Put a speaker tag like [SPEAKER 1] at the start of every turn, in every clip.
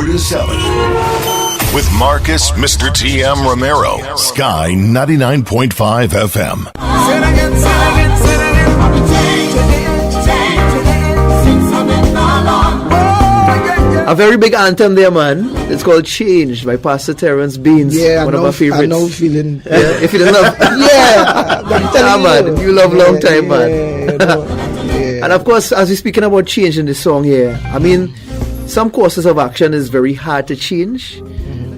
[SPEAKER 1] to 7. With Marcus, Mr. TM Romero. Sky 99.5 FM.
[SPEAKER 2] A very big anthem there, man. It's called Change by Pastor Terrence Beans.
[SPEAKER 3] Yeah,
[SPEAKER 2] one of our favorites.
[SPEAKER 3] I know feeling.
[SPEAKER 2] Yeah, if you don't love. Man. You love long time, man. And of course, as we're speaking about change in this song here, I mean, some courses of action is very hard to change,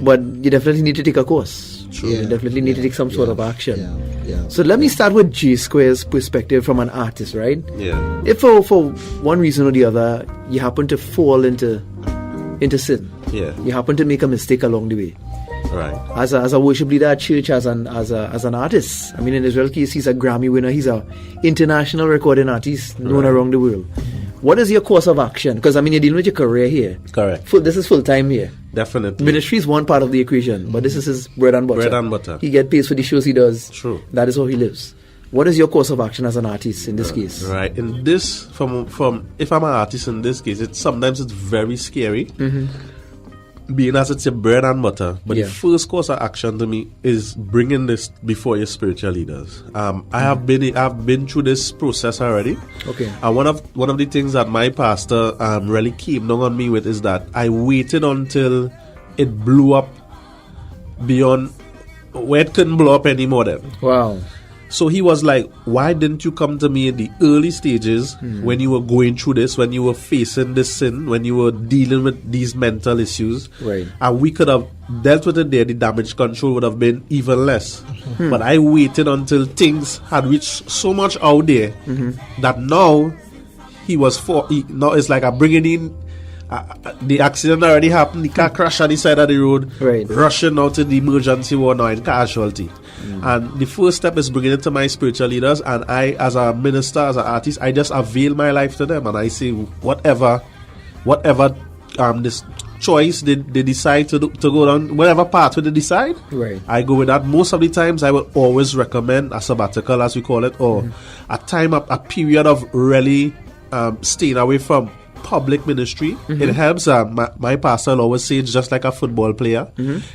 [SPEAKER 2] but you definitely need to take a course.
[SPEAKER 3] True.
[SPEAKER 2] You definitely need to take some sort of action.
[SPEAKER 3] Yeah.
[SPEAKER 2] So let me start with J Square's perspective from an artist, right?
[SPEAKER 4] Yeah.
[SPEAKER 2] If for one reason or the other, you happen to fall into sin.
[SPEAKER 4] Yeah.
[SPEAKER 2] You happen to make a mistake along the way.
[SPEAKER 4] Right.
[SPEAKER 2] As a worship leader at church, as an artist. I mean, in Israel's case, he's a Grammy winner. He's a international recording artist known around the world. What is your course of action? Because I mean, you're dealing with your career here.
[SPEAKER 4] Correct.
[SPEAKER 2] This is full time here.
[SPEAKER 4] Definitely.
[SPEAKER 2] Ministry is one part of the equation, but this is his bread and butter.
[SPEAKER 4] Bread and butter.
[SPEAKER 2] He gets paid for the shows he does.
[SPEAKER 4] True.
[SPEAKER 2] That is how he lives. What is your course of action as an artist in this case?
[SPEAKER 4] Right. In this, from if I'm an artist in this case, sometimes it's very scary. Being as it's your bread and butter, but the first course of action to me is bringing this before your spiritual leaders. I've been through this process already.
[SPEAKER 2] Okay.
[SPEAKER 4] And one of the things that my pastor really came down on me with is that I waited until it blew up beyond where it couldn't blow up anymore. Then.
[SPEAKER 2] Wow.
[SPEAKER 4] So he was like, why didn't you come to me in the early stages when you were going through this, when you were facing this sin, when you were dealing with these mental issues?
[SPEAKER 2] Right.
[SPEAKER 4] And we could have dealt with it there. The damage control would have been even less. But I waited until things had reached so much out there that now now it's like I'm bringing in the accident already happened, the car crashed on the side of the road, rushing out to the emergency ward now in casualty. And the first step is bringing it to my spiritual leaders, and I, as a minister, as an artist, I just avail my life to them, and I say whatever this choice they decide to go down, whatever pathway they decide, I go with that. Most of the times I will always recommend a sabbatical, as we call it, or a period of really staying away from public ministry. It helps. My pastor will always say it's just like a football player.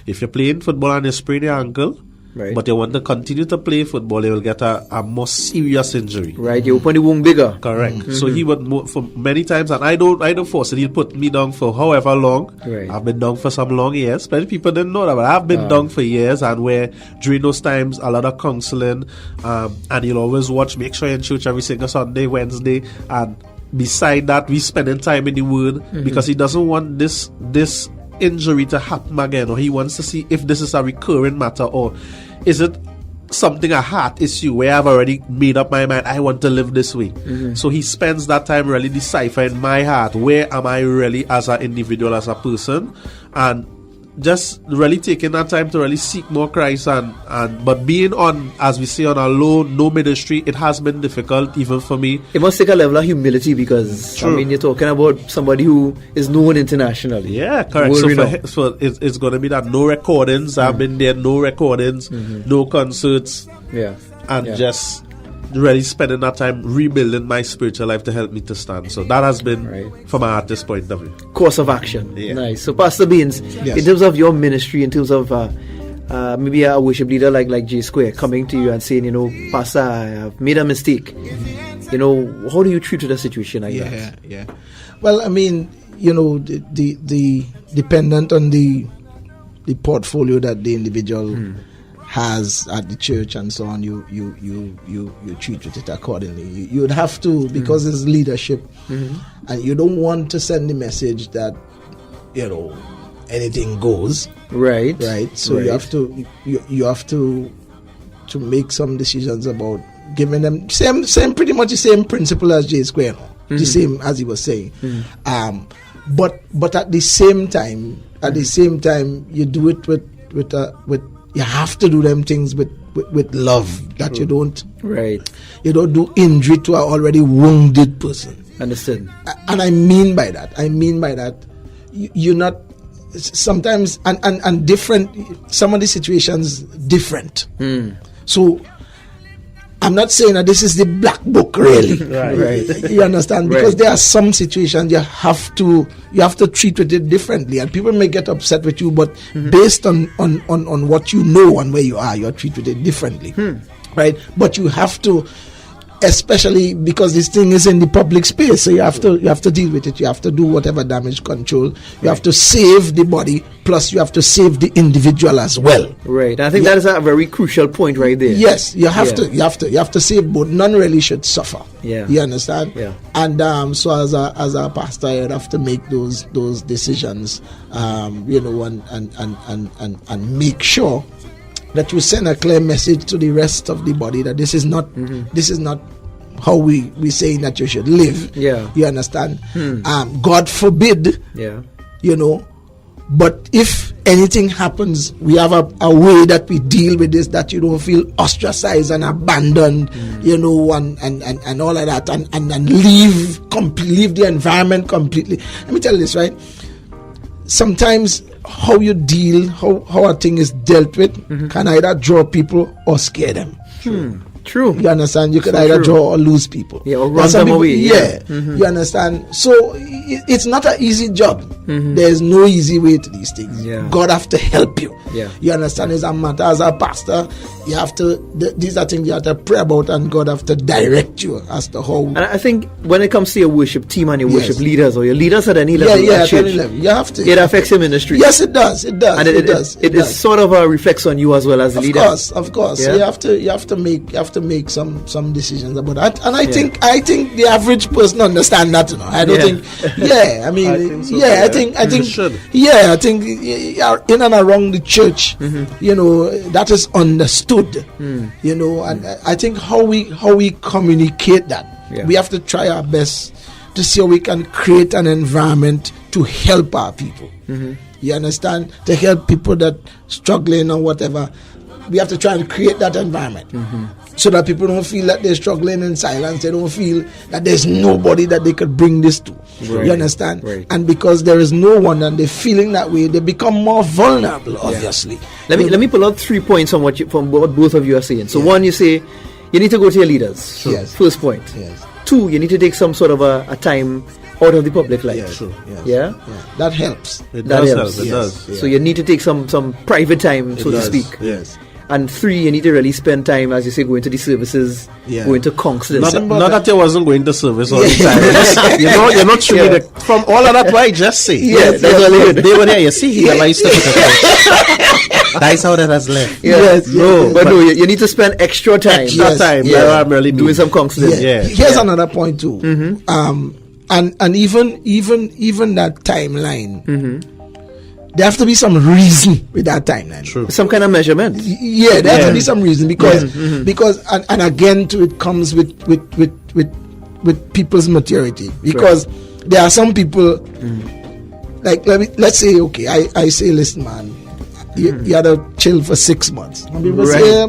[SPEAKER 4] If you're playing football and you sprain your ankle, but you want to continue to play football, you will get a more serious injury.
[SPEAKER 2] Right, you open the wound bigger.
[SPEAKER 4] Correct. So he would for many times, and I don't force it. He'll put me down for however long. I've been down for some long years. Many people didn't know that, but I've been down for years, and where during those times a lot of counseling, and you'll always watch. Make sure you're in church every single Sunday, Wednesday, and beside that, we spending time in the Word because he doesn't want this injury to happen again, or he wants to see if this is a recurring matter, or is it something, a heart issue where I've already made up my mind I want to live this way. So he spends that time really deciphering my heart. Where am I really as an individual, as a person, and just really taking that time to really seek more Christ, but being on, as we say, on a low, no ministry, it has been difficult even for me.
[SPEAKER 2] It must take a level of humility because I mean, you're talking about somebody who is known internationally.
[SPEAKER 4] Yeah, correct. So it's going to be that no recordings. I've been there, no recordings, no concerts, and just really spending that time rebuilding my spiritual life to help me to stand. So that has been from an artist's point of view.
[SPEAKER 2] Course of action. Nice. So Pastor Beans, in terms of your ministry, in terms of maybe a worship leader like J Square coming to you and saying, Pastor, I have made a mistake. How do you treat the situation like that?
[SPEAKER 3] Yeah. Well, I mean, the dependent on the portfolio that the individual has at the church and so on, you treat it accordingly. You'd have to, because it's leadership, and you don't want to send the message that anything goes. Right. So you have to make some decisions about giving them same pretty much the same principle as J Square, the same as he was saying. But at the same time, you do it with you have to do them things with love, that you don't do injury to an already wounded person.
[SPEAKER 2] Understood.
[SPEAKER 3] And I mean by that, you're not sometimes and different. Some of the situations different. So I'm not saying that this is the black book, really.
[SPEAKER 4] Right.
[SPEAKER 3] You understand? Because there are some situations you have to treat with it differently, and people may get upset with you, but based on what you know and where you are, you're treated it differently, right? But you have to, especially because this thing is in the public space, so you have to deal with it. You have to do whatever damage control. You have to save the body, plus you have to save the individual as well.
[SPEAKER 2] Right. I think that is a very crucial point right there.
[SPEAKER 3] Yes, you have to save both. None really should suffer.
[SPEAKER 2] Yeah.
[SPEAKER 3] You understand?
[SPEAKER 2] Yeah.
[SPEAKER 3] And so as a pastor, you'd have to make those decisions, and make sure that you send a clear message to the rest of the body that this is not how we saying that you should live.
[SPEAKER 2] Yeah.
[SPEAKER 3] You understand? God forbid.
[SPEAKER 2] Yeah.
[SPEAKER 3] But if anything happens, we have a way that we deal with this, that you don't feel ostracized and abandoned, and all of that, and leave the environment completely. Let me tell you this, right? Sometimes how you deal, how a thing is dealt with, can either draw people or scare them.
[SPEAKER 2] True.
[SPEAKER 3] You understand? You could either draw or lose people.
[SPEAKER 2] Yeah, or run them away.
[SPEAKER 3] Yeah. You understand? So it's not an easy job. There's no easy way to these things.
[SPEAKER 2] Yeah.
[SPEAKER 3] God have to help you.
[SPEAKER 2] Yeah.
[SPEAKER 3] You understand? It's a matter as a pastor. You have to. These are things you have to pray about, and God have to direct you as to how.
[SPEAKER 2] And I think when it comes to your worship team and your worship leaders, or your leaders at any level,
[SPEAKER 3] at any level, you have to.
[SPEAKER 2] It affects your ministry.
[SPEAKER 3] Yes, it does. It does.
[SPEAKER 2] And it does. It is sort of a reflex on you as well as the leader.
[SPEAKER 3] Of course.
[SPEAKER 2] Yeah.
[SPEAKER 3] So you have to make some decisions about that. And I think the average person understand that. I don't think. Yeah, I mean,
[SPEAKER 4] I think so,
[SPEAKER 3] I think.
[SPEAKER 4] Should.
[SPEAKER 3] Yeah, I think in and around the church, that is understood. And I think how we communicate that, we have to try our best to see how we can create an environment to help our people. You understand? To help people that struggling or whatever. We have to try and create that environment so that people don't feel that they're struggling in silence. They don't feel that there's nobody that they could bring this to.
[SPEAKER 2] Right.
[SPEAKER 3] You understand?
[SPEAKER 2] Right.
[SPEAKER 3] And because there is no one and they're feeling that way, they become more vulnerable, obviously.
[SPEAKER 2] Let me pull out 3 points from what both of you are saying. So one, you say you need to go to your leaders.
[SPEAKER 3] Sure. Yes.
[SPEAKER 2] First point.
[SPEAKER 3] Yes.
[SPEAKER 2] 2, you need to take some sort of a time out of the public life.
[SPEAKER 3] Yes. True. Yes.
[SPEAKER 2] Yeah?
[SPEAKER 3] That helps.
[SPEAKER 4] It
[SPEAKER 2] That
[SPEAKER 4] does
[SPEAKER 2] helps.
[SPEAKER 4] help. It
[SPEAKER 3] Yes.
[SPEAKER 4] does.
[SPEAKER 2] So you need to take some private time, so to speak.
[SPEAKER 3] Yes.
[SPEAKER 2] And 3, you need to really spend time, as you say, going to the services, going to concerts.
[SPEAKER 4] Not that you wasn't going to service all the time. You're not showing it. From all of that, what I just say.
[SPEAKER 2] Yes, that's all it is.
[SPEAKER 4] They were there. You see, he realized that. That's how that has left.
[SPEAKER 3] Yes.
[SPEAKER 2] But you need to spend extra time.
[SPEAKER 3] Extra
[SPEAKER 4] time.
[SPEAKER 3] Yeah.
[SPEAKER 4] I'm really
[SPEAKER 2] doing some concerts.
[SPEAKER 4] Yeah.
[SPEAKER 3] Here's another point too. And even that timeline. There have to be some reason with that timeline.
[SPEAKER 4] True.
[SPEAKER 2] Some kind of measurement.
[SPEAKER 3] Yeah, there has to be some reason because and again too, it comes with people's maturity, because there are some people like let's say, okay, I say, listen, man, you had to chill for 6 months. And people say,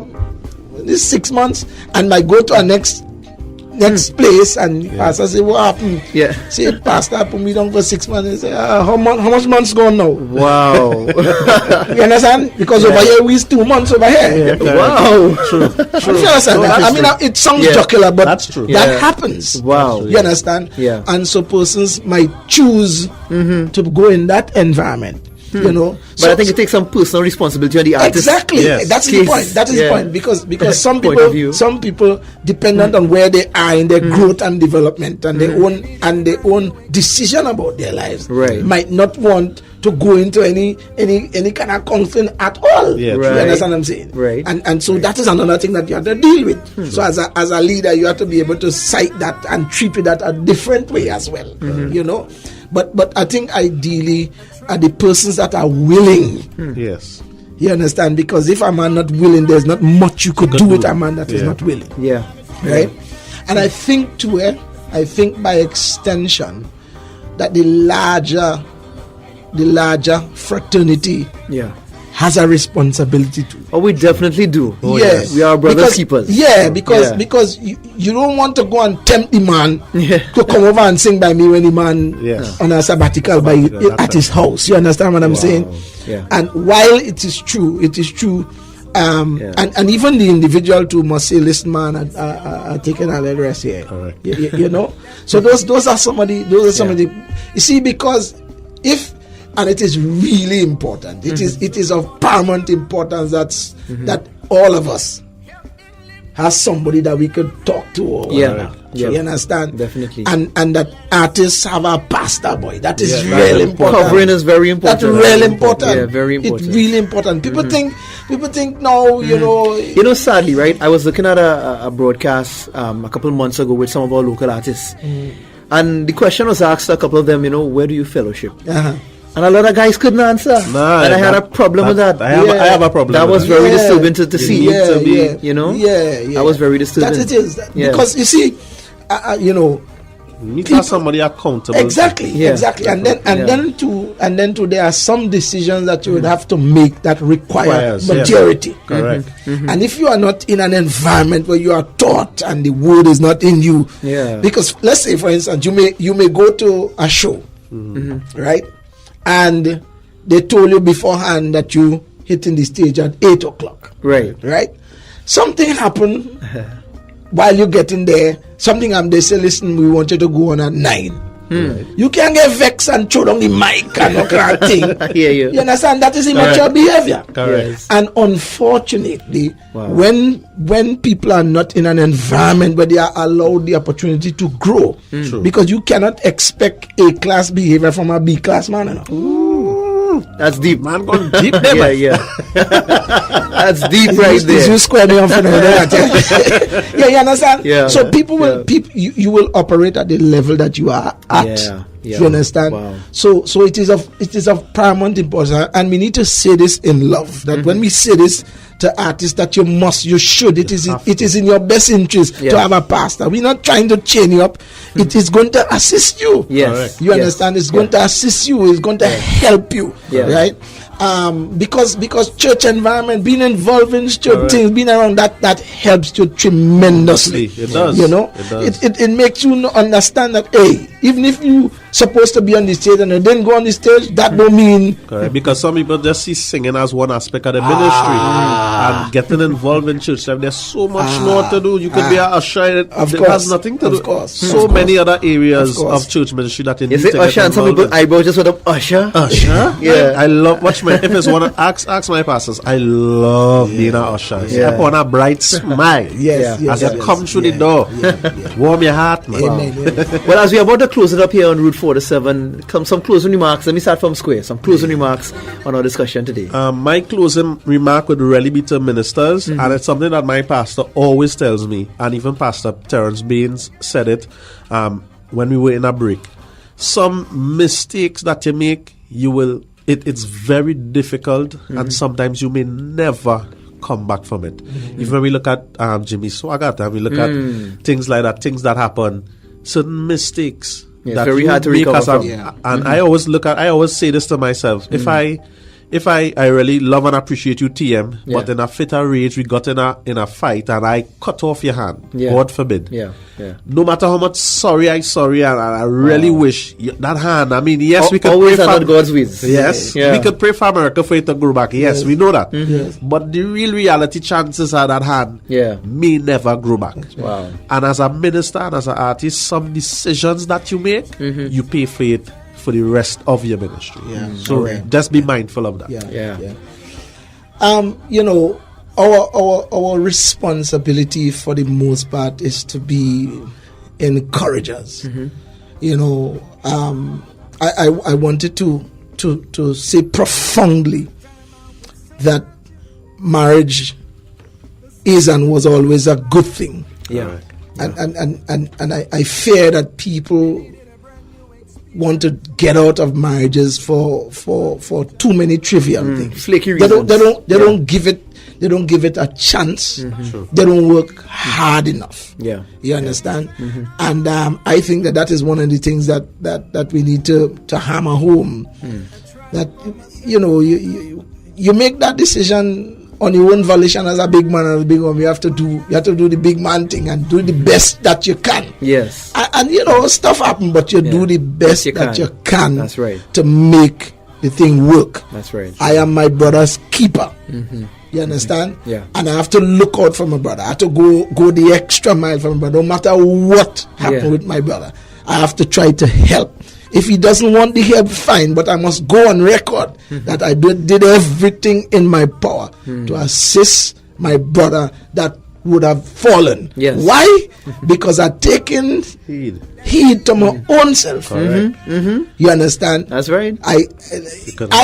[SPEAKER 3] this 6 months, and I go to a next place, and pastor say, what happened?
[SPEAKER 2] Yeah.
[SPEAKER 3] Say, pastor put me down for 6 months. They say, how much months gone now?
[SPEAKER 2] Wow.
[SPEAKER 3] You understand? Because over here we is 2 months over here.
[SPEAKER 2] Wow.
[SPEAKER 4] True.
[SPEAKER 3] You understand? I mean, it sounds jocular, but
[SPEAKER 4] that's true.
[SPEAKER 3] that happens.
[SPEAKER 2] Wow.
[SPEAKER 3] You understand?
[SPEAKER 2] Yeah.
[SPEAKER 3] And so persons might choose to go in that environment.
[SPEAKER 2] But I think it takes some personal responsibility on the artist.
[SPEAKER 3] Exactly.
[SPEAKER 4] Yes.
[SPEAKER 3] That's the point. That is the point, because some people dependent on where they are in their growth and development and their own decision about their lives, might not want to go into any kind of counseling at all.
[SPEAKER 4] Yeah,
[SPEAKER 3] You understand what I'm saying?
[SPEAKER 2] Right.
[SPEAKER 3] And so that is another thing that you have to deal with. So as a leader, you have to be able to cite that and treat that a different way as well. But I think ideally are the persons that are willing.
[SPEAKER 4] Yes.
[SPEAKER 3] You understand? Because if a man not willing, there's not much you could do with a man that is not willing.
[SPEAKER 2] Yeah.
[SPEAKER 3] Right? And I think by extension that the larger fraternity has a responsibility too.
[SPEAKER 2] Oh, we definitely do.
[SPEAKER 3] Yes.
[SPEAKER 2] We are brothers keepers.
[SPEAKER 3] Yeah, because you don't want to go and tempt the man to come over and sing by me when the man on a sabbatical at his house. You understand what I'm saying?
[SPEAKER 2] Yeah.
[SPEAKER 3] And while it is true, And even the individual too must say, listen, man, I taking a little rest here.
[SPEAKER 4] Correct.
[SPEAKER 3] You know, so those are some of the you see, because and it is really important. It is of paramount importance that all of us has somebody that we could talk to. You understand?
[SPEAKER 2] Definitely.
[SPEAKER 3] And that artists have a pastor boy. That is really important.
[SPEAKER 2] Covering is very important.
[SPEAKER 3] That's really important.
[SPEAKER 2] Yeah, very important.
[SPEAKER 3] It's really important. People think now, you know.
[SPEAKER 2] You know, sadly, right? I was looking at a broadcast a couple of months ago with some of our local artists, and the question was asked a couple of them. You know, where do you fellowship? And a lot of guys couldn't answer. And I had a problem with that.
[SPEAKER 4] I have a problem.
[SPEAKER 2] That was very disturbing to see. You know?
[SPEAKER 3] Yeah.
[SPEAKER 2] That was very disturbing.
[SPEAKER 3] That it is. Because, you see, you know,
[SPEAKER 4] you need to have somebody accountable.
[SPEAKER 3] Exactly. And then there are some decisions that you would have to make that require maturity.
[SPEAKER 4] Correct.
[SPEAKER 3] And if you are not in an environment where you are taught and the word is not in you, because let's say, for instance, you may go to a show, right? And they told you beforehand that you hitting the stage at 8 o'clock. Right? Something happened while you're getting there. They say, listen, we want you to go on at 9. You can get vexed and throw down the mic and all kind of thing.
[SPEAKER 2] I hear you.
[SPEAKER 3] You understand? That is immature behavior.
[SPEAKER 4] Correct.
[SPEAKER 3] And unfortunately, when people are not in an environment where they are allowed the opportunity to grow, because you cannot expect A-class behavior from a B-class man. You know?
[SPEAKER 2] That's deep.
[SPEAKER 4] Man, going deep there.
[SPEAKER 2] That's deep right there.
[SPEAKER 3] You square me off for that. You understand?
[SPEAKER 2] Yeah.
[SPEAKER 3] So you will operate at the level that you are at. You understand?
[SPEAKER 2] Wow.
[SPEAKER 3] So it is of paramount importance, and we need to say this in love. That when we say this to artists, that you should. It is in your best interest to have a pastor. We're not trying to chain you up. It is going to assist you.
[SPEAKER 2] Yes.
[SPEAKER 3] You understand? It's going to assist you. It's going to help you. Right? Because church environment, being involved in church things, being around that helps you tremendously.
[SPEAKER 4] It does.
[SPEAKER 3] You know, it makes you understand that, hey, even if you supposed to be on the stage and you didn't go on the stage, that don't mean. Correct.
[SPEAKER 4] Because some people just see singing as one aspect of the ministry, and getting involved in church life, there's so much more to do. You could be an usher. It has nothing to do. So many other areas of church ministry that you need to get
[SPEAKER 2] usher, and some people eyebrows just with a usher.
[SPEAKER 4] I love if it's one of ask my pastors. I love being an usher. I want a bright smile. As you come through the door, warm your heart, man.
[SPEAKER 2] Well, as we are about to close it up here on Route 47, some closing remarks. Let me start from Square. Some closing remarks on our discussion today.
[SPEAKER 4] My closing remark would really be to ministers, and it's something that my pastor always tells me, and even Pastor Terence Baines said it when we were in a break. Some mistakes that you make, it's very difficult, and sometimes you may never come back from it. Even when we look at Jimmy Swaggart, and we look at things like that, things that happen, certain mistakes
[SPEAKER 2] that very hard to recover from.
[SPEAKER 4] And I always say this to myself: if I really love and appreciate you, TM, but in a fit of rage we got in a fight and I cut off your hand, God forbid. No matter how much sorry and I really wish that hand. I mean, yes, we could
[SPEAKER 2] always
[SPEAKER 4] pray for
[SPEAKER 2] God's ways.
[SPEAKER 4] Yes, we could pray for America for it to grow back. Yes, we know that. But the real reality, chances are that hand may never grow back.
[SPEAKER 2] Wow.
[SPEAKER 4] And as a minister and as an artist, some decisions that you make, you pay for it for the rest of your ministry. So just be mindful of that.
[SPEAKER 3] You know, our responsibility for the most part is to be encouragers. You know, I wanted to say profoundly that marriage is and was always a good thing. And I fear that people want to get out of marriages for too many trivial things.
[SPEAKER 2] Flaky
[SPEAKER 3] They
[SPEAKER 2] reasons.
[SPEAKER 3] don't give it a chance. They don't work hard enough. You understand? And I think that is one of the things that we need to hammer home. That you know, you make that decision on your own volition as a big man and a big woman. You have to do the big man thing and do the best that you can.
[SPEAKER 2] Yes.
[SPEAKER 3] And you know, stuff happen, but you do the best that you can.
[SPEAKER 2] That's right.
[SPEAKER 3] To make the thing work.
[SPEAKER 2] That's right.
[SPEAKER 3] I am my brother's keeper. You understand?
[SPEAKER 2] Yeah.
[SPEAKER 3] And I have to look out for my brother. I have to go the extra mile for my brother. No matter what happened with my brother, I have to try to help. If he doesn't want the help, fine. But I must go on record that I did everything in my power to assist my brother that would have fallen.
[SPEAKER 2] Yes.
[SPEAKER 3] Why? Because I've taken heed to my own self. You understand?
[SPEAKER 2] That's right.
[SPEAKER 3] I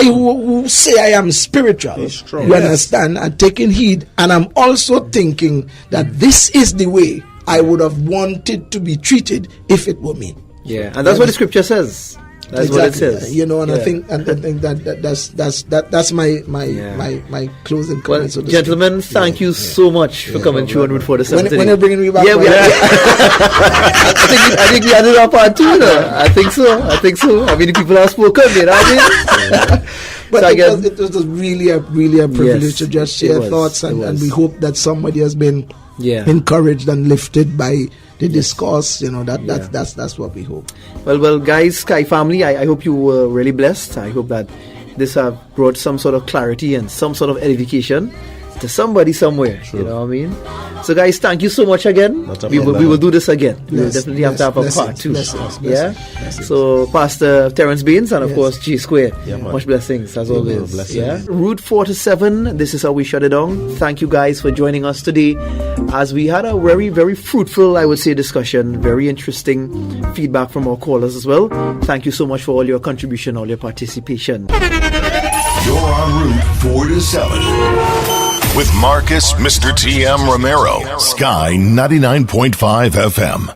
[SPEAKER 3] who say I am spiritual. You understand? I'm taking heed, and I'm also thinking that this is the way I would have wanted to be treated if it were me.
[SPEAKER 2] Yeah, and that's what the scripture says. That's what it says.
[SPEAKER 3] You know, and I think that's my closing comments.
[SPEAKER 2] Well, gentlemen, thank you so much for coming through on Route 47 today.
[SPEAKER 3] When you're bringing me back,
[SPEAKER 2] I think we added up part 2. I think so. I mean, the people have spoken. You know what I mean?
[SPEAKER 3] But it was really a privilege to just share thoughts, and we hope that somebody has been encouraged and lifted by the discourse. You know, that's what we hope.
[SPEAKER 2] Well, guys, Sky family, I hope you were really blessed. I hope that this brought some sort of clarity and some sort of edification to somebody somewhere. True. You know what I mean? So, guys, thank you so much again. We will do this again. We will definitely have to have a part 2. Blessings. So, Pastor Terence Baines and, of course, G Square. Much blessings, as always. Route 47, this is how we shut it down. Thank you, guys, for joining us today as we had a very, very fruitful, I would say, discussion. Very interesting feedback from our callers as well. Thank you so much for all your contribution, all your participation.
[SPEAKER 1] You're on Route 47 with Marcus, Mr. TM Romero, Sky 99.5 FM.